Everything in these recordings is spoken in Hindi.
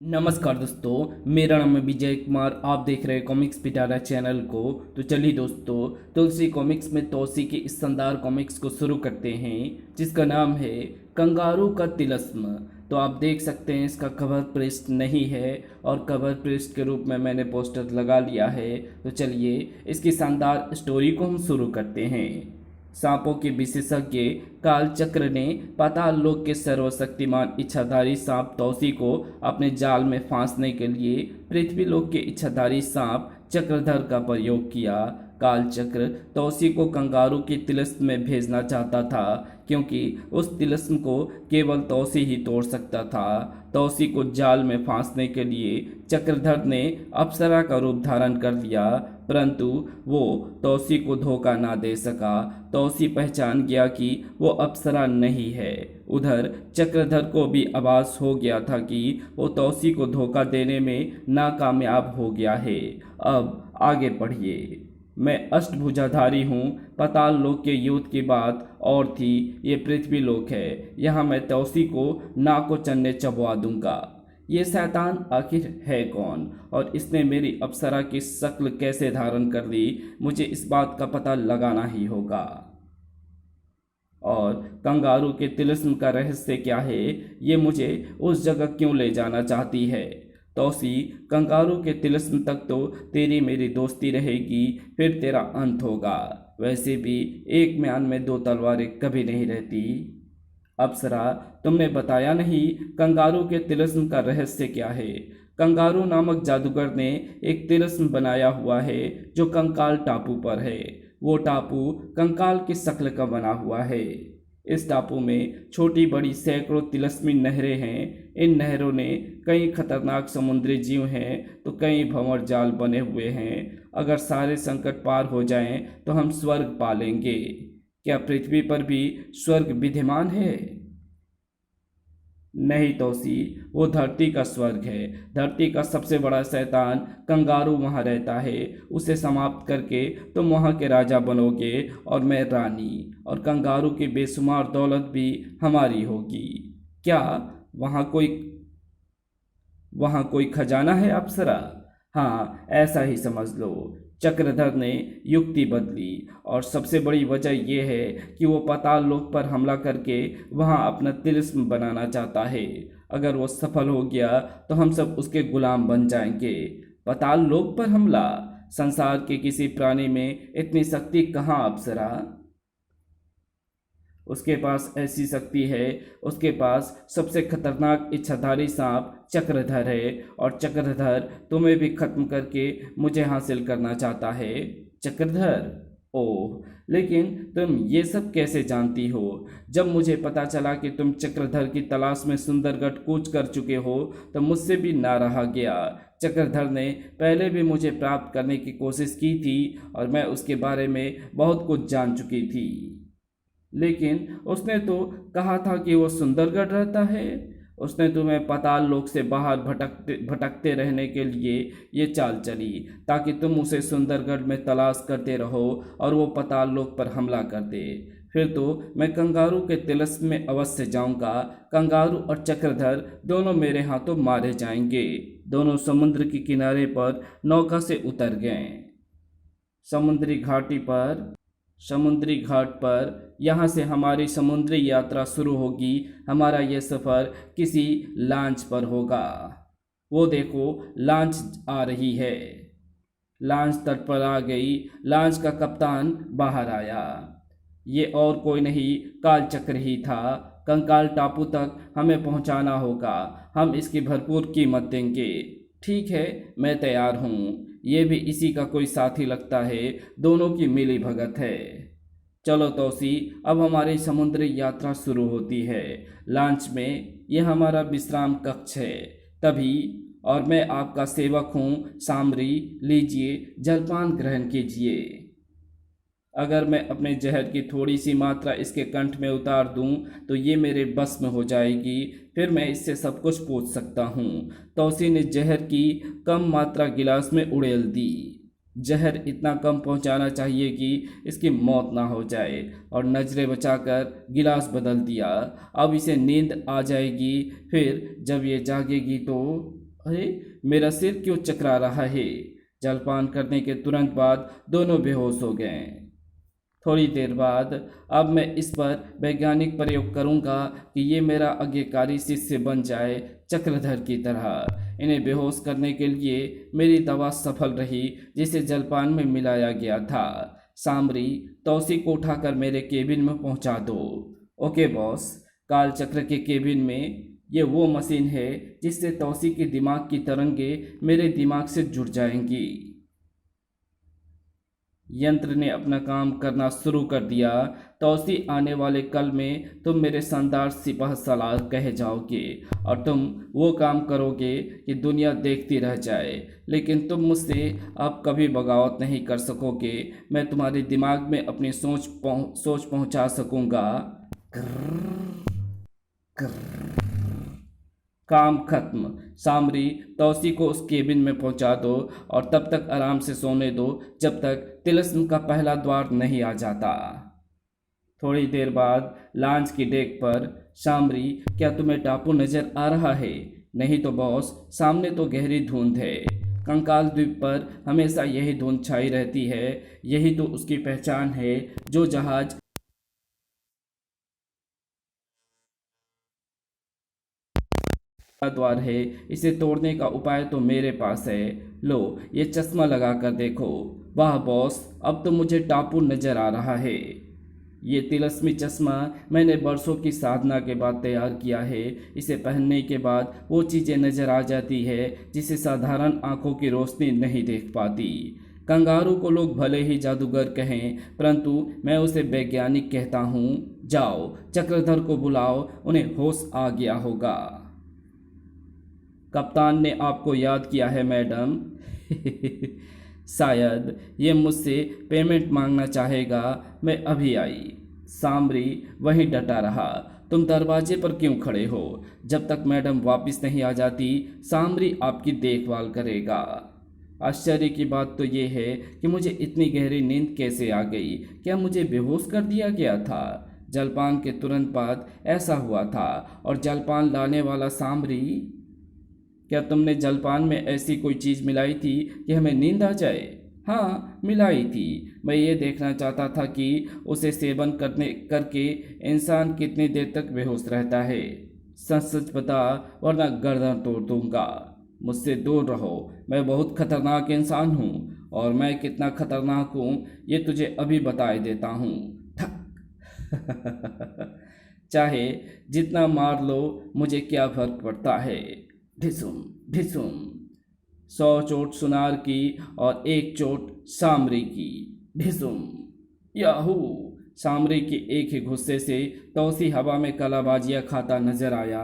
नमस्कार दोस्तों, मेरा नाम है विजय कुमार। आप देख रहे हैं कॉमिक्स पिटारा चैनल को। तो चलिए दोस्तों, तुलसी कॉमिक्स में तौसी की इस शानदार कॉमिक्स को शुरू करते हैं, जिसका नाम है कंगारू का तिलस्म। तो आप देख सकते हैं इसका कवर पृष्ठ नहीं है और कवर पृष्ठ के रूप में मैंने पोस्टर लगा लिया है। तो चलिए इसकी शानदार स्टोरी को हम शुरू करते हैं। सांपों के विशेषज्ञ कालचक्र ने पाताल लोक के सर्वशक्तिमान इच्छाधारी सांप तौसी को अपने जाल में फांसने के लिए पृथ्वी लोक के इच्छाधारी सांप चक्रधर का प्रयोग किया। कालचक्र तौसी को कंगारू की तिलस्म में भेजना चाहता था, क्योंकि उस तिलस्म को केवल तौसी ही तोड़ सकता था। तौसी को जाल में फांसने के लिए चक्रधर ने अप्सरा का रूप धारण कर लिया, परंतु वो तौसी को धोखा ना दे सका। तौसी पहचान गया कि वो अप्सरा नहीं है। उधर चक्रधर को भी आभास हो गया था कि वो तौसी को धोखा देने में नाकामयाब हो गया है। अब आगे पढ़िए। मैं अष्टभुजाधारी हूँ। पाताल लोक के युद्ध की बात और थी, ये पृथ्वी लोक है। यहाँ मैं तौसी को नाको चन्ने चबवा दूंगा। ये शैतान आखिर है कौन और इसने मेरी अप्सरा की शक्ल कैसे धारण कर ली? मुझे इस बात का पता लगाना ही होगा। और कंगारू के तिलिस्म का रहस्य क्या है? ये मुझे उस जगह क्यों ले जाना चाहती है? तौसी, कंगारू के तिलिस्म तक तो तेरी मेरी दोस्ती रहेगी, फिर तेरा अंत होगा। वैसे भी एक म्यान में दो तलवारें कभी नहीं रहती। अप्सरा, तुमने बताया नहीं कंगारू के तिलिस्म का रहस्य क्या है? कंगारू नामक जादूगर ने एक तिलिस्म बनाया हुआ है जो कंकाल टापू पर है। वो टापू कंकाल की शक्ल का बना हुआ है। इस टापू में छोटी बड़ी सैकड़ों तिलिस्मी नहरें हैं। इन नहरों ने कई खतरनाक समुद्री जीव हैं तो कई भंवर जाल बने हुए हैं। अगर सारे संकट पार हो जाएं तो हम स्वर्ग पालेंगे। क्या पृथ्वी पर भी स्वर्ग विद्यमान है? नहीं तौसी, वो धरती का स्वर्ग है। धरती का सबसे बड़ा शैतान कंगारू वहाँ रहता है। उसे समाप्त करके तुम वहाँ के राजा बनोगे और मैं रानी, और कंगारू की बेशुमार दौलत भी हमारी होगी। क्या वहाँ कोई वहाँ कोई खजाना है अप्सरा? हाँ, ऐसा ही समझ लो। चक्रधर ने युक्ति बदली, और सबसे बड़ी वजह यह है कि वो पाताल लोक पर हमला करके वहाँ अपना तिलिस्म बनाना चाहता है। अगर वो सफल हो गया तो हम सब उसके गुलाम बन जाएंगे। पाताल लोक पर हमला? संसार के किसी प्राणी में इतनी शक्ति कहाँ अप्सरा? उसके पास ऐसी शक्ति है। उसके पास सबसे खतरनाक इच्छाधारी सांप चक्रधर है, और चक्रधर तुम्हें भी खत्म करके मुझे हासिल करना चाहता है। चक्रधर? ओह, लेकिन तुम ये सब कैसे जानती हो? जब मुझे पता चला कि तुम चक्रधर की तलाश में सुंदरगढ़ कूच कर चुके हो तो मुझसे भी ना रहा गया। चक्रधर ने पहले भी मुझे प्राप्त करने की कोशिश की थी और मैं उसके बारे में बहुत कुछ जान चुकी थी, लेकिन उसने तो कहा था कि वो सुंदरगढ़ रहता है। उसने तुम्हें पाताल लोक से बाहर भटकते भटकते रहने के लिए ये चाल चली, ताकि तुम उसे सुंदरगढ़ में तलाश करते रहो और वो पाताल लोक पर हमला कर दे। फिर तो मैं कंगारू के तिलिस्म में अवश्य जाऊंगा। कंगारू और चक्रधर दोनों मेरे हाथों मारे जाएंगे। दोनों समुद्र के किनारे पर नौका से उतर गए। समुद्री घाटी पर समुद्री घाट पर यहाँ से हमारी समुद्री यात्रा शुरू होगी। हमारा ये सफ़र किसी लॉन्च पर होगा। वो देखो, लॉन्च आ रही है। लॉन्च तट पर आ गई। लॉन्च का कप्तान बाहर आया। ये और कोई नहीं, कालचक्र ही था। कंकाल टापू तक हमें पहुंचाना होगा। हम इसकी भरपूर कीमत देंगे। ठीक है, मैं तैयार हूँ। ये भी इसी का कोई साथी लगता है। दोनों की मिली भगत है। चलो तौसी, अब हमारी समुद्री यात्रा शुरू होती है। लॉन्च में ये हमारा विश्राम कक्ष है। तभी, और मैं आपका सेवक हूँ सामरी। लीजिए, जलपान ग्रहण कीजिए। अगर मैं अपने जहर की थोड़ी सी मात्रा इसके कंठ में उतार दूं तो ये मेरे बस में हो जाएगी। फिर मैं इससे सब कुछ पूछ सकता हूँ। तौसी ने जहर की कम मात्रा गिलास में उड़ेल दी। जहर इतना कम पहुँचाना चाहिए कि इसकी मौत ना हो जाए, और नजरें बचाकर गिलास बदल दिया। अब इसे नींद आ जाएगी। फिर जब ये जागेगी तो अरे, मेरा सिर क्यों चकरा रहा है? जलपान करने के तुरंत बाद दोनों बेहोश हो गए। थोड़ी देर बाद अब मैं इस पर वैज्ञानिक प्रयोग करूंगा कि ये मेरा आज्ञाकारी शिष्य बन जाए, चक्रधर की तरह। इन्हें बेहोश करने के लिए मेरी दवा सफल रही, जिसे जलपान में मिलाया गया था। सामरी, तौसी को उठाकर मेरे केबिन में पहुंचा दो। Okay boss. कालचक्र के केबिन में ये वो मशीन है जिससे तौसी के दिमाग की तरंगे मेरे दिमाग से जुड़ जाएंगी। यंत्र ने अपना काम करना शुरू कर दिया। तौसी, आने वाले कल में तुम मेरे शानदार सिपह सलार कहे जाओगे और तुम वो काम करोगे कि दुनिया देखती रह जाए, लेकिन तुम मुझसे अब कभी बगावत नहीं कर सकोगे। मैं तुम्हारे दिमाग में अपनी सोच पहुंचा सकूंगा। काम खत्म। सामरी, तौसी को उस केबिन में पहुंचा दो और तब तक आराम से सोने दो जब तक तिलिस्म का पहला द्वार नहीं आ जाता। थोड़ी देर बाद लॉन्च की डेक पर, सामरी, क्या तुम्हें टापू नजर आ रहा है? नहीं तो बॉस, सामने तो गहरी धुंध है। कंकाल द्वीप पर हमेशा यही धुंध छाई रहती है। यही तो उसकी पहचान है। जो जहाज का द्वार है, इसे तोड़ने का उपाय तो मेरे पास है। लो, ये चश्मा लगा कर देखो। वाह बॉस, अब तो मुझे टापू नजर आ रहा है। ये तिलस्मी चश्मा मैंने बरसों की साधना के बाद तैयार किया है। इसे पहनने के बाद वो चीज़ें नजर आ जाती है जिसे साधारण आंखों की रोशनी नहीं देख पाती। कंगारू को लोग भले ही जादूगर कहें, परंतु मैं उसे वैज्ञानिक कहता हूँ। जाओ, चक्रधर को बुलाओ, उन्हें होश आ गया होगा। कप्तान ने आपको याद किया है मैडम। शायद ये मुझसे पेमेंट मांगना चाहेगा। मैं अभी आई। सामरी वहीं डटा रहा। तुम दरवाजे पर क्यों खड़े हो? जब तक मैडम वापस नहीं आ जाती, सामरी आपकी देखभाल करेगा। आश्चर्य की बात तो ये है कि मुझे इतनी गहरी नींद कैसे आ गई। क्या मुझे बेहोश कर दिया गया था? जलपान के तुरंत बाद ऐसा हुआ था। और जलपान लाने वाला सामरी, क्या तुमने जलपान में ऐसी कोई चीज़ मिलाई थी कि हमें नींद आ जाए? हाँ, मिलाई थी। मैं ये देखना चाहता था कि उसे सेवन करके इंसान कितनी देर तक बेहोश रहता है। सच सच बता, वरना गर्दन तोड़ दूंगा। मुझसे दूर रहो। मैं बहुत खतरनाक इंसान हूँ, और मैं कितना खतरनाक हूँ ये तुझे अभी बताए देता हूँ। चाहे जितना मार लो, मुझे क्या फर्क पड़ता है। ढिसुम ढिसुम। 100 चोट सुनार की और 1 चोट सामरी की। ढिसुम। याहू। सामरी के एक ही गुस्से से तौसी हवा में कलाबाजियां खाता नजर आया।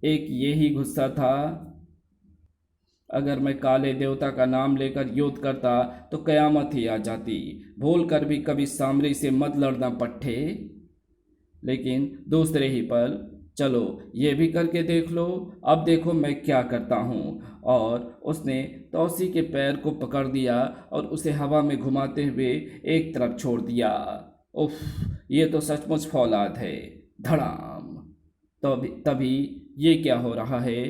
एक यही गुस्सा था। अगर मैं काले देवता का नाम लेकर युद्ध करता तो कयामत ही आ जाती। भूल कर भी कभी सामरी से मत लड़ना पट्टे। लेकिन दूसरे ही पल, चलो ये भी करके देख लो। अब देखो मैं क्या करता हूँ। और उसने तौसी के पैर को पकड़ दिया और उसे हवा में घुमाते हुए एक तरफ छोड़ दिया। उफ, ये तो सचमुच फौलाद है। धड़ाम। तभी तभी ये क्या हो रहा है?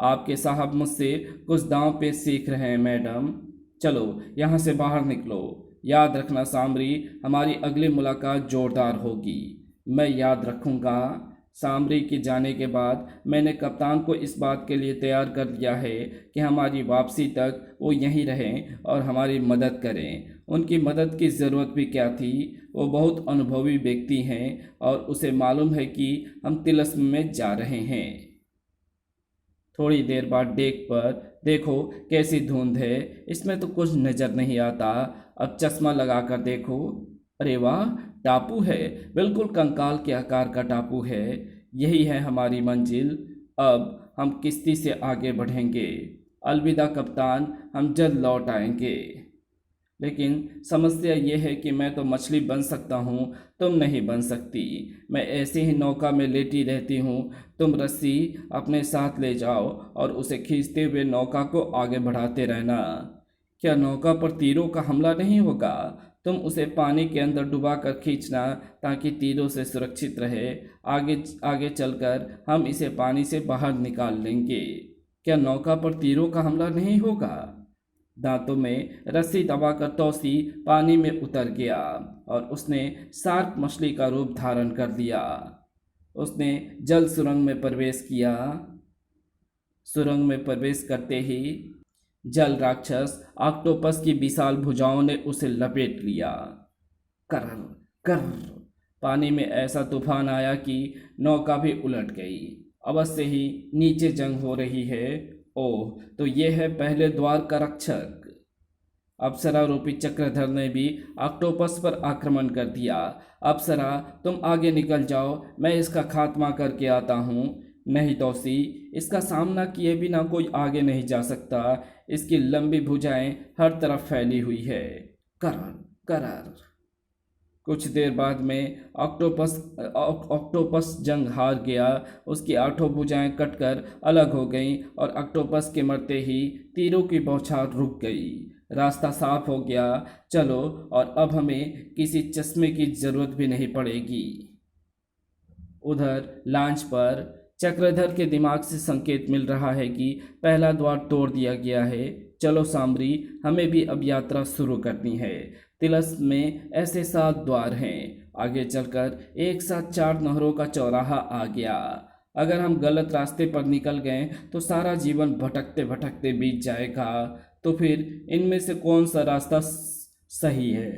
आपके साहब मुझसे कुछ दांव पे सीख रहे हैं मैडम। चलो यहाँ से बाहर निकलो। याद रखना सामरी, हमारी अगली मुलाकात जोरदार होगी। मैं याद रखूँगा। सामरी के जाने के बाद मैंने कप्तान को इस बात के लिए तैयार कर दिया है कि हमारी वापसी तक वो यहीं रहें और हमारी मदद करें। उनकी मदद की ज़रूरत भी क्या थी? वो बहुत अनुभवी व्यक्ति हैं और उसे मालूम है कि हम तिलिस्म में जा रहे हैं। थोड़ी देर बाद डेक पर देखो कैसी धुंध है, इसमें तो कुछ नज़र नहीं आता। अब चश्मा लगा कर देखो। अरे वाह, टापू है। बिल्कुल कंकाल के आकार का टापू है। यही है हमारी मंजिल। अब हम किश्ती से आगे बढ़ेंगे। अलविदा कप्तान, हम जल्द लौट आएंगे। लेकिन समस्या ये है कि मैं तो मछली बन सकता हूँ, तुम नहीं बन सकती। मैं ऐसे ही नौका में लेटी रहती हूँ। तुम रस्सी अपने साथ ले जाओ और उसे खींचते हुए नौका को आगे बढ़ाते रहना। क्या नौका पर तीरों का हमला नहीं होगा? तुम उसे पानी के अंदर डुबा कर खींचना ताकि तीरों से सुरक्षित रहे। आगे आगे चलकर हम इसे पानी से बाहर निकाल लेंगे। क्या नौका पर तीरों का हमला नहीं होगा? दांतों में रस्सी दबाकर तौसी पानी में उतर गया और उसने शार्क मछली का रूप धारण कर लिया। उसने जल सुरंग में प्रवेश किया। सुरंग में प्रवेश करते ही जल राक्षस ऑक्टोपस की विशाल भुजाओं ने उसे लपेट लिया। कर कर पानी में ऐसा तूफान आया कि नौका भी उलट गई। अवश्य ही नीचे जंग हो रही है। ओह, तो ये है पहले द्वार का रक्षक। अप्सरा रूपी चक्रधर ने भी ऑक्टोपस पर आक्रमण कर दिया। अप्सरा, तुम आगे निकल जाओ, मैं इसका खात्मा करके आता हूँ। नहीं तौसी, इसका सामना किए बिना कोई आगे नहीं जा सकता। इसकी लंबी भुजाएं हर तरफ फैली हुई है। करार करार। कुछ देर बाद में ऑक्टोपस जंग हार गया। उसकी आठों भुजाएं कटकर अलग हो गईं और ऑक्टोपस के मरते ही तीरों की बौछार रुक गई। रास्ता साफ हो गया। चलो, और अब हमें किसी चश्मे की जरूरत भी नहीं पड़ेगी। उधर लांच पर चक्रधर के दिमाग से संकेत मिल रहा है कि पहला द्वार तोड़ दिया गया है। चलो सामरी, हमें भी अब यात्रा शुरू करनी है। तिलस्म में ऐसे 7 द्वार हैं। आगे चलकर एक साथ 4 नहरों का चौराहा आ गया। अगर हम गलत रास्ते पर निकल गए तो सारा जीवन भटकते भटकते बीत जाएगा। तो फिर इनमें से कौन सा रास्ता सही है?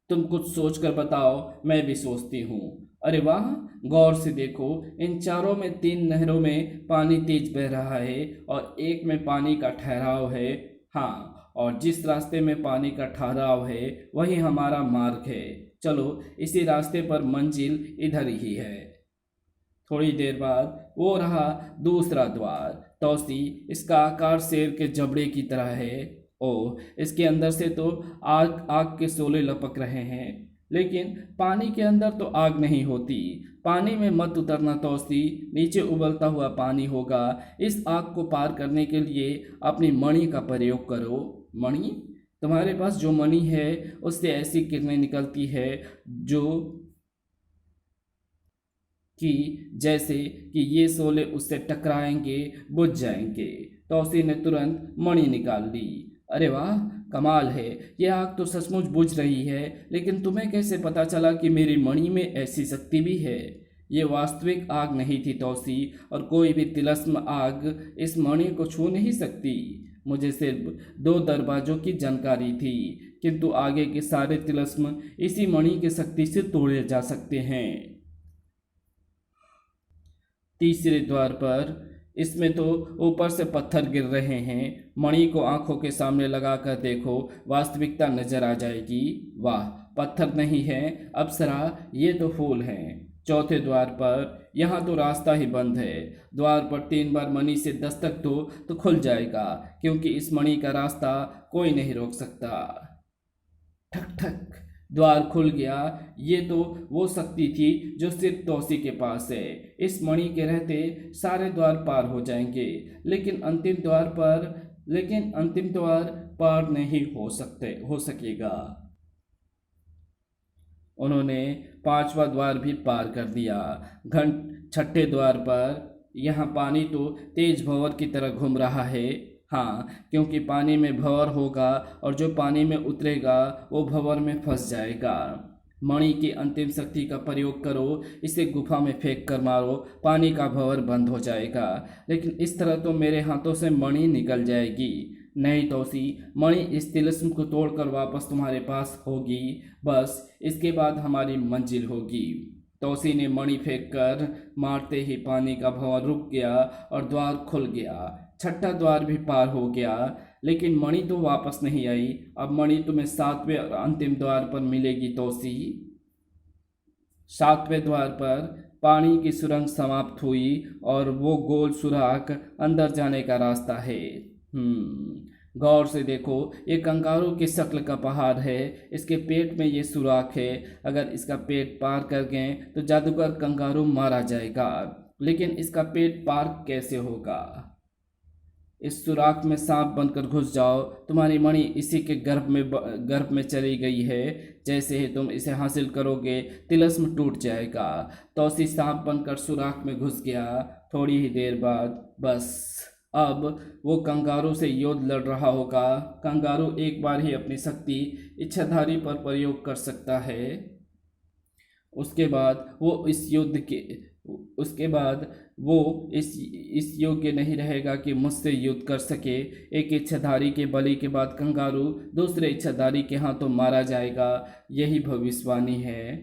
तुम कुछ सोच कर बताओ, मैं भी सोचती हूँ। अरे वाह, गौर से देखो, इन चारों में 3 नहरों में पानी तेज बह रहा है और एक में पानी का ठहराव है। हाँ, और जिस रास्ते में पानी का ठहराव है वही हमारा मार्ग है। चलो, इसी रास्ते पर मंजिल इधर ही है। थोड़ी देर बाद वो रहा दूसरा द्वार। तौसी, इसका आकार शेर के जबड़े की तरह है। ओह, इसके अंदर से तो आग आग के शोले लपक रहे हैं। लेकिन पानी के अंदर तो आग नहीं होती। पानी में मत उतरना तौसी, नीचे उबलता हुआ पानी होगा। इस आग को पार करने के लिए अपनी मणि का प्रयोग करो। मणि? तुम्हारे पास जो मणि है उससे ऐसी किरणें निकलती है जो कि जैसे कि ये शोले उससे टकराएंगे, बुझ जाएंगे। तौसी ने तुरंत मणि निकाल ली। अरे वाह, कमाल है, यह आग तो सचमुच बुझ रही है। लेकिन तुम्हें कैसे पता चला कि मेरी मणि में ऐसी शक्ति भी है? ये वास्तविक आग नहीं थी तौसी, और कोई भी तिलस्म आग इस मणि को छू नहीं सकती। मुझे सिर्फ 2 दरवाजों की जानकारी थी, किंतु आगे के सारे तिलस्म इसी मणि की शक्ति से तोड़े जा सकते हैं। तीसरे द्वार पर इसमें तो ऊपर से पत्थर गिर रहे हैं। मणि को आंखों के सामने लगाकर देखो, वास्तविकता नजर आ जाएगी। वाह, पत्थर नहीं है अप्सरा, ये तो फूल हैं। चौथे द्वार पर यहाँ तो रास्ता ही बंद है। द्वार पर 3 बार मणि से दस्तक दो तो खुल जाएगा, क्योंकि इस मणि का रास्ता कोई नहीं रोक सकता। ठक ठक, द्वार खुल गया। ये तो वो शक्ति थी जो सिर्फ तौसी के पास है। इस मणि के रहते सारे द्वार पार हो जाएंगे, लेकिन अंतिम द्वार पार नहीं हो सकेगा। उन्होंने 5वां द्वार भी पार कर दिया। छठे द्वार पर यहाँ पानी तो तेज भंवर की तरह घूम रहा है। हाँ, क्योंकि पानी में भंवर होगा और जो पानी में उतरेगा वो भंवर में फंस जाएगा। मणि की अंतिम शक्ति का प्रयोग करो, इसे गुफा में फेंक कर मारो, पानी का भंवर बंद हो जाएगा। लेकिन इस तरह तो मेरे हाथों से मणि निकल जाएगी। नहीं तौसी, मणि इस तिलिस्म को तोड़कर वापस तुम्हारे पास होगी। बस इसके बाद हमारी मंजिल होगी। तौसी ने मणि फेंक कर मारते ही पानी का भंवर रुक गया और द्वार खुल गया। छठा द्वार भी पार हो गया, लेकिन मणि तो वापस नहीं आई। अब मणि तुम्हें 7वें और अंतिम द्वार पर मिलेगी तौसी। 7वें द्वार पर पानी की सुरंग समाप्त हुई और वो गोल सुराख अंदर जाने का रास्ता है। गौर से देखो, ये कंगारू की शक्ल का पहाड़ है। इसके पेट में ये सुराख है। अगर इसका पेट पार कर गए तो जादूगर कंगारू मारा जाएगा। लेकिन इसका पेट पार कैसे होगा? इस सुराख में सांप बनकर घुस जाओ। तुम्हारी मणि इसी के गर्भ में चली गई है। जैसे ही तुम इसे हासिल करोगे तिलस्म टूट जाएगा। तौसी सांप बनकर सुराख में घुस गया। थोड़ी ही देर बाद बस अब वो कंगारू से युद्ध लड़ रहा होगा। कंगारू एक बार ही अपनी शक्ति इच्छाधारी पर प्रयोग कर सकता है। उसके बाद वो इस युद्ध के उसके बाद वो इस योग्य नहीं रहेगा कि मुझसे युद्ध कर सके। एक इच्छाधारी के बलि के बाद कंगारू दूसरे इच्छाधारी के हाथों मारा जाएगा। यही भविष्यवाणी है।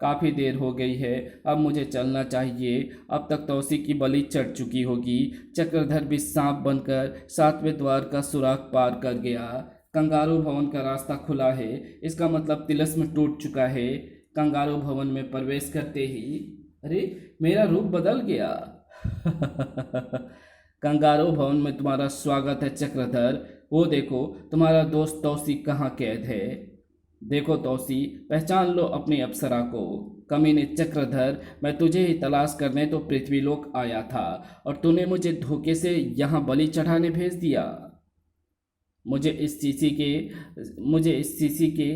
काफ़ी देर हो गई है, अब मुझे चलना चाहिए। अब तक तौसी की बलि चढ़ चुकी होगी। चक्रधर भी सांप बनकर 7वें द्वार का सुराग पार कर गया। कंगारू भवन का रास्ता खुला है। इसका मतलब तिलिस्म टूट चुका है। कंगारू भवन में प्रवेश करते ही अरे मेरा रूप बदल गया। कंगारू भवन में तुम्हारा स्वागत है चक्रधर। वो देखो तुम्हारा दोस्त तौसी कहाँ कैद है। देखो तौसी, पहचान लो अपनी अप्सरा को। कमीने चक्रधर, मैं तुझे ही तलाश करने तो पृथ्वीलोक आया था और तूने मुझे धोखे से यहाँ बलि चढ़ाने भेज दिया। मुझे इस सीसी के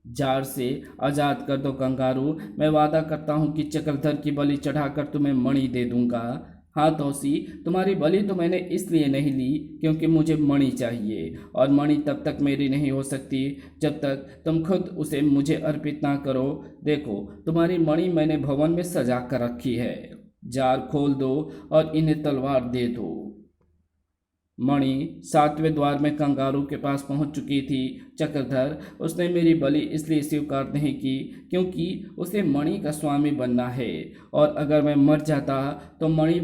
जार से आज़ाद कर दो कंगारू। मैं वादा करता हूँ कि चक्रधर की बलि चढ़ाकर तुम्हें मणि दे दूंगा। हाँ तौसी, तुम्हारी बलि तो मैंने इसलिए नहीं ली क्योंकि मुझे मणि चाहिए, और मणि तब तक मेरी नहीं हो सकती जब तक तुम खुद उसे मुझे अर्पित ना करो। देखो तुम्हारी मणि मैंने भवन में सजा कर रखी है। जार खोल दो और इन्हें तलवार दे दो। मणि 7वें द्वार में कंगारू के पास पहुंच चुकी थी। चक्रधर, उसने मेरी बलि इसलिए स्वीकार नहीं की क्योंकि उसे मणि का स्वामी बनना है, और अगर मैं मर जाता तो मणि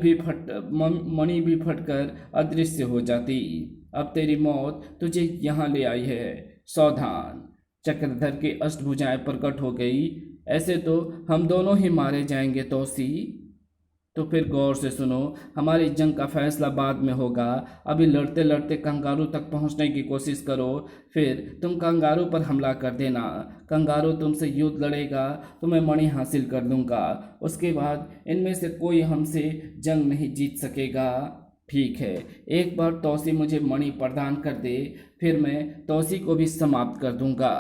भी फटकर अदृश्य हो जाती। अब तेरी मौत तुझे यहाँ ले आई है। सावधान। चक्रधर की अष्टभुजाएं प्रकट हो गई। ऐसे तो हम दोनों ही मारे जाएंगे तौसी। तो फिर गौर से सुनो, हमारी जंग का फैसला बाद में होगा। अभी लड़ते लड़ते कंगारू तक पहुंचने की कोशिश करो, फिर तुम कंगारू पर हमला कर देना। कंगारू तुमसे युद्ध लड़ेगा तो मैं मणि हासिल कर दूंगा। उसके बाद इनमें से कोई हमसे जंग नहीं जीत सकेगा। ठीक है, एक बार तौसी मुझे मणि प्रदान कर दे, फिर मैं तौसी को भी समाप्त कर दूंगा।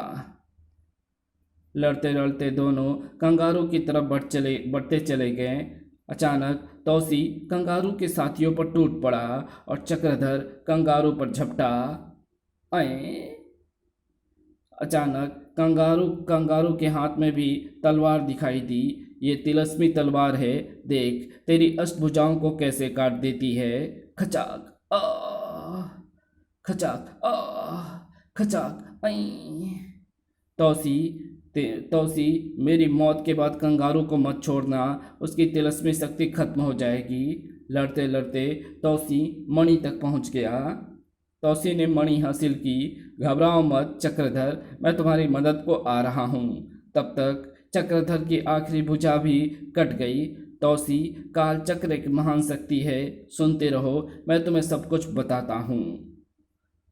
लड़ते लड़ते दोनों कंगारू की तरफ बढ़ते चले गए। अचानक तौसी कंगारू के साथियों पर टूट पड़ा और चक्रधर कंगारू पर झपटा। अचानक कंगारू के हाथ में भी तलवार दिखाई दी। ये तिलस्मी तलवार है, देख तेरी अष्टभुजाओं को कैसे काट देती है। खचाक आ खचाक आ खचाक। तौसी, मेरी मौत के बाद कंगारू को मत छोड़ना, उसकी तिलस्मी शक्ति खत्म हो जाएगी। लड़ते लड़ते तौसी मणि तक पहुंच गया। तौसी ने मणि हासिल की। घबराओ मत चक्रधर, मैं तुम्हारी मदद को आ रहा हूँ। तब तक चक्रधर की आखिरी भुजा भी कट गई। तौसी, काल चक्र एक महान शक्ति है, सुनते रहो, मैं तुम्हें सब कुछ बताता हूँ।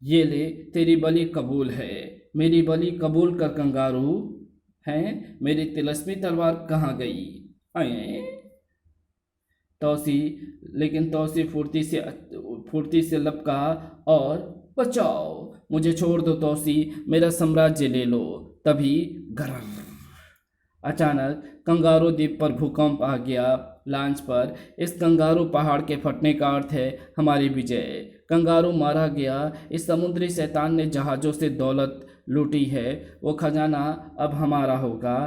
ये ले, तेरी बलि कबूल है। मेरी बलि कबूल कर कंगारू। हैं, मेरी तिलस्मी तलवार कहाँ गई? लेकिन तौसी फुर्ती से लपका और बचाओ, मुझे छोड़ दो तौसी, मेरा साम्राज्य ले लो। तभी गरर अचानक कंगारू द्वीप पर भूकंप आ गया। लॉन्च पर इस कंगारू पहाड़ के फटने का अर्थ है हमारी विजय। कंगारू मारा गया। इस समुद्री शैतान ने जहाज़ों से दौलत लूटी है, वो खजाना अब हमारा होगा।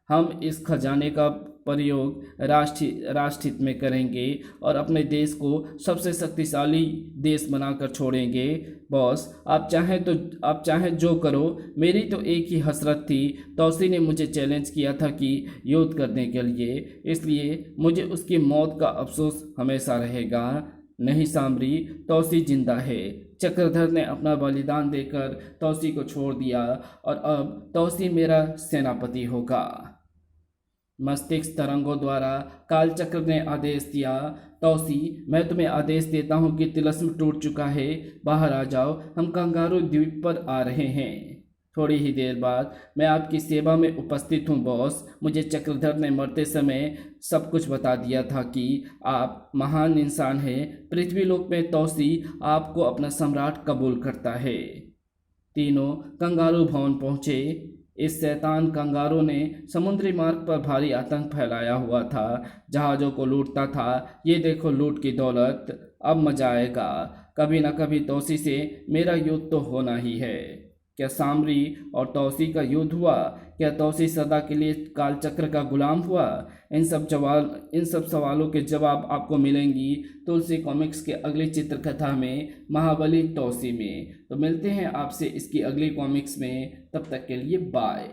हम इस खजाने का प्रयोग राष्ट्रहित में करेंगे और अपने देश को सबसे शक्तिशाली देश बनाकर छोड़ेंगे। बॉस, आप चाहें जो करो, मेरी तो एक ही हसरत थी। तौसी ने मुझे चैलेंज किया था कि युद्ध करने के लिए, इसलिए मुझे उसकी मौत का अफसोस हमेशा रहेगा। नहीं सामरी, तौसी जिंदा है। चक्रधर ने अपना बलिदान देकर तौसी को छोड़ दिया और अब तौसी मेरा सेनापति होगा। मस्तिष्क तरंगों द्वारा कालचक्र ने आदेश दिया, तौसी, मैं तुम्हें आदेश देता हूँ कि तिलस्म टूट चुका है, बाहर आ जाओ, हम कंगारू द्वीप पर आ रहे हैं। थोड़ी ही देर बाद मैं आपकी सेवा में उपस्थित हूँ बॉस। मुझे चक्रधर ने मरते समय सब कुछ बता दिया था कि आप महान इंसान हैं। पृथ्वीलोक में तौसी आपको अपना सम्राट कबूल करता है। तीनों कंगारू भवन पहुँचे। इस शैतान कंगारों ने समुद्री मार्ग पर भारी आतंक फैलाया हुआ था, जहाज़ों को लूटता था। ये देखो लूट की दौलत, अब मजा आएगा। कभी ना कभी तौसी से मेरा युद्ध तो होना ही है। क्या सामरी और तौसी का युद्ध हुआ? क्या तौसी सदा के लिए कालचक्र का गुलाम हुआ? इन सब सवालों के जवाब आपको मिलेंगी तुलसी कॉमिक्स के अगली चित्रकथा में, महाबली तौसी में। तो मिलते हैं आपसे इसकी अगली कॉमिक्स में, तब तक के लिए बाय।